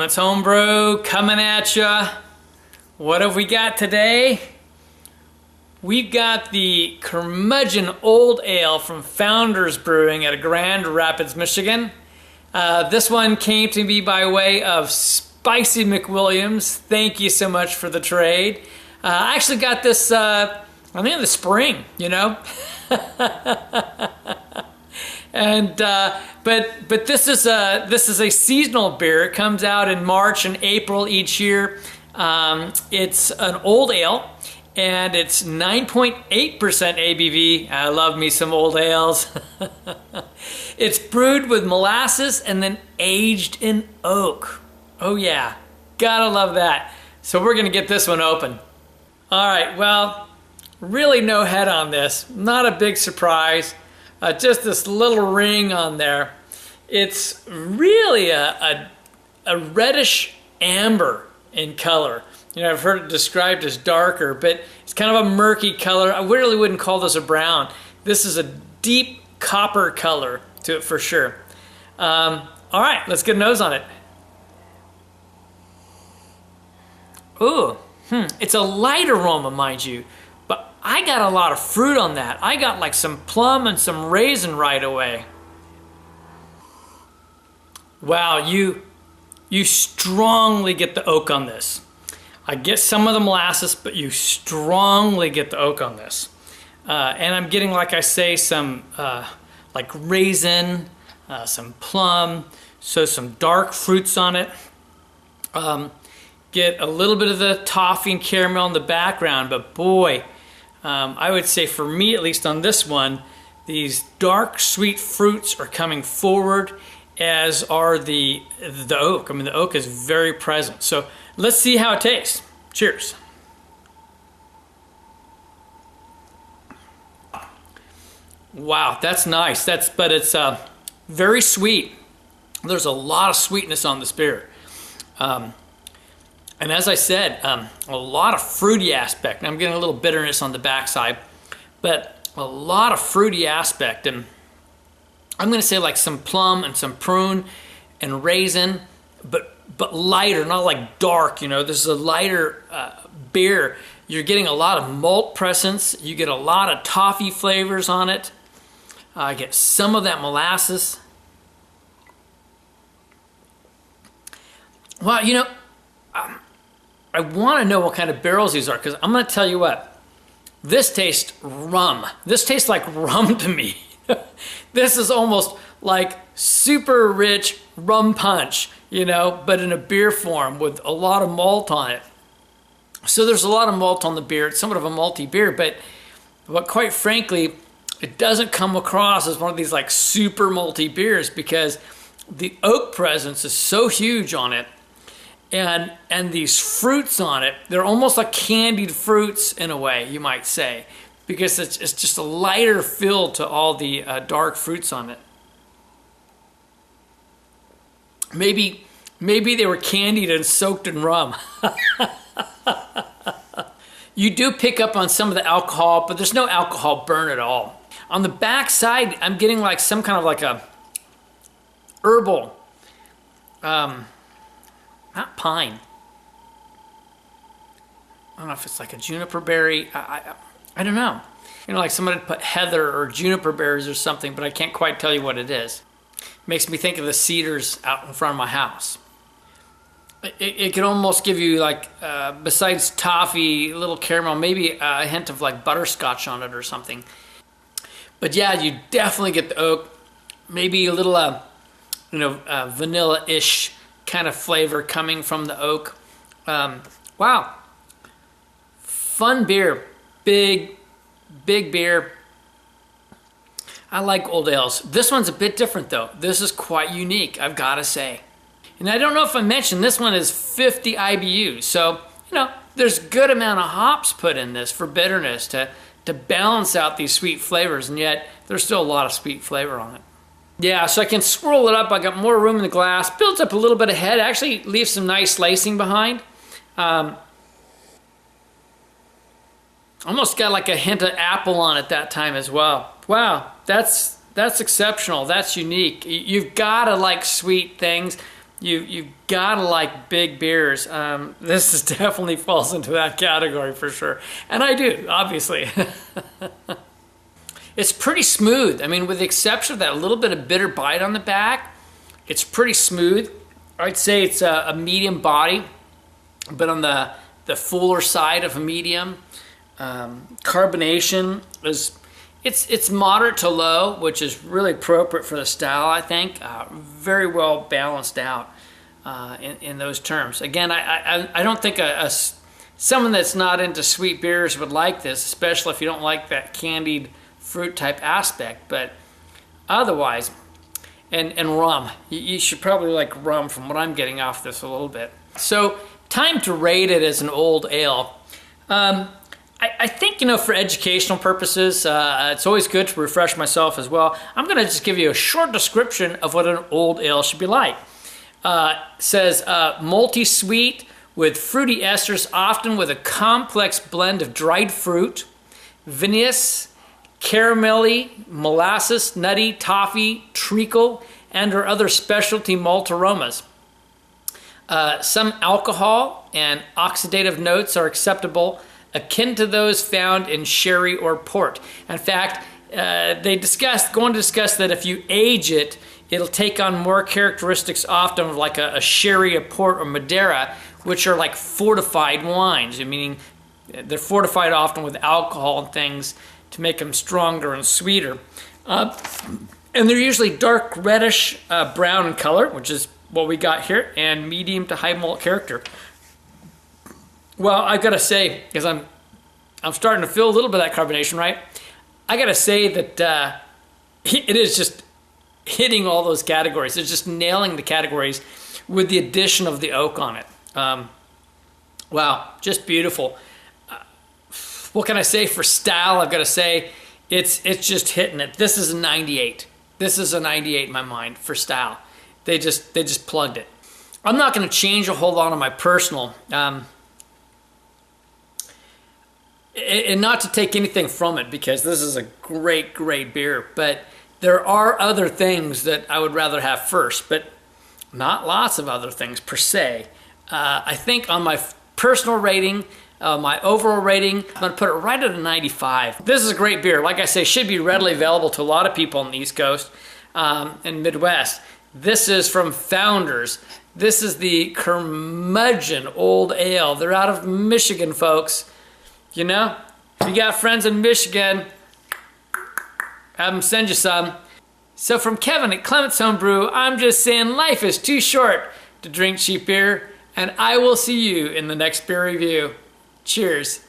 Lemons Homebrew coming at ya. What have we got today? We've got the Curmudgeon Old Ale from Founders Brewing out of Grand Rapids, Michigan. This one came to me by way of Spicy McWilliams. Thank you so much for the trade. I actually got this, I think in the spring, you know? And but this is a seasonal beer. It comes out in March and April each year. It's an old ale, and it's 9.8% ABV. I love me some old ales. It's brewed with molasses and then aged in oak. Oh yeah, gotta love that. So we're gonna get this one open. All right, well, really no head on this. Not a big surprise. Just this little ring on there. It's really a reddish amber in color. You know, I've heard it described as darker, but it's kind of a murky color. I really wouldn't call this a brown. This is a deep copper color to it for sure. All right, let's get a nose on it. Ooh, it's a light aroma, mind you. I got a lot of fruit on that. I got like some plum and some raisin right away. Wow, you strongly get the oak on this. I get some of the molasses, but you strongly get the oak on this. And I'm getting, like I say, some like raisin, some plum, so some dark fruits on it. Get a little bit of the toffee and caramel in the background, but boy, I would say for me, at least on this one, these dark sweet fruits are coming forward, as are the oak. I mean, the oak is very present. So let's see how it tastes. Cheers. Wow, that's nice. But it's very sweet. There's a lot of sweetness on this beer. And as I said, a lot of fruity aspect. And I'm getting a little bitterness on the backside, but a lot of fruity aspect. And I'm going to say like some plum and some prune and raisin, but lighter, not like dark. You know, this is a lighter beer. You're getting a lot of malt presence. You get a lot of toffee flavors on it. I get some of that molasses. Well, you know, I want to know what kind of barrels these are, because I'm going to tell you what, this tastes rum. This tastes like rum to me. This is almost like super rich rum punch, you know, but in a beer form with a lot of malt on it. So there's a lot of malt on the beer. It's somewhat of a malty beer, but quite frankly, it doesn't come across as one of these like super malty beers, because the oak presence is so huge on it. And these fruits on it, they're almost like candied fruits in a way, you might say, because it's just a lighter feel to all the dark fruits on it. Maybe they were candied and soaked in rum. You do pick up on some of the alcohol, but there's no alcohol burn at all. On the back side, I'm getting like some kind of like a herbal, not pine. I don't know if it's like a juniper berry. I don't know. You know, like somebody put heather or juniper berries or something, but I can't quite tell you what it is. Makes me think of the cedars out in front of my house. It can almost give you like, besides toffee, a little caramel, maybe a hint of like butterscotch on it or something. But yeah, you definitely get the oak. Maybe a little, vanilla-ish kind of flavor coming from the oak. Wow. Fun beer. Big beer. I like old ales. This one's a bit different though. This is quite unique, I've got to say. And I don't know if I mentioned, this one is 50 IBUs. So, you know, there's a good amount of hops put in this for bitterness to balance out these sweet flavors, and yet there's still a lot of sweet flavor on it. Yeah, so I can swirl it up. I got more room in the glass. Builds up a little bit of head. Actually leaves some nice lacing behind. Almost got like a hint of apple on it that time as well. Wow, that's exceptional. That's unique. You've got to like sweet things. you've got to like big beers. This is definitely falls into that category for sure. And I do, obviously. It's pretty smooth. I mean, with the exception of that little bit of bitter bite on the back, it's pretty smooth. I'd say it's a medium body, but on the fuller side of a medium. Carbonation is, it's moderate to low, which is really appropriate for the style, I think. Very well balanced out in those terms. Again, I don't think someone that's not into sweet beers would like this, especially if you don't like that candied fruit type aspect, but otherwise, and rum. You should probably like rum from what I'm getting off this a little bit. So time to rate it as an old ale. I think, for educational purposes, it's always good to refresh myself as well. I'm going to just give you a short description of what an old ale should be like. It says malty sweet with fruity esters, often with a complex blend of dried fruit, vinous, caramelly, molasses, nutty, toffee, treacle, and or other specialty malt aromas. Some alcohol and oxidative notes are acceptable, akin to those found in sherry or port. In fact, they go on to discuss that if you age it, it'll take on more characteristics often of like a sherry, a port, or Madeira, which are like fortified wines, meaning they're fortified often with alcohol and things to make them stronger and sweeter. And they're usually dark reddish brown in color, which is what we got here, and medium to high malt character. Well, I've got to say, because I'm starting to feel a little bit of that carbonation, right? I got to say that it is just hitting all those categories. It's just nailing the categories with the addition of the oak on it. Wow, just beautiful. What can I say for style? I've got to say it's just hitting it. This is a 98. This is a 98 in my mind for style. They just plugged it. I'm not going to change a whole lot on my personal. And not to take anything from it, because this is a great, great beer. But there are other things that I would rather have first, but not lots of other things per se. I think on my personal rating, my overall rating, I'm going to put it right at a 95. This is a great beer. Like I say, should be readily available to a lot of people on the East Coast and Midwest. This is from Founders. This is the Curmudgeon Old Ale. They're out of Michigan, folks. If you got friends in Michigan, have them send you some. So from Kevin at Clement's Home Brew, I'm just saying life is too short to drink cheap beer, and I will see you in the next beer review. Cheers.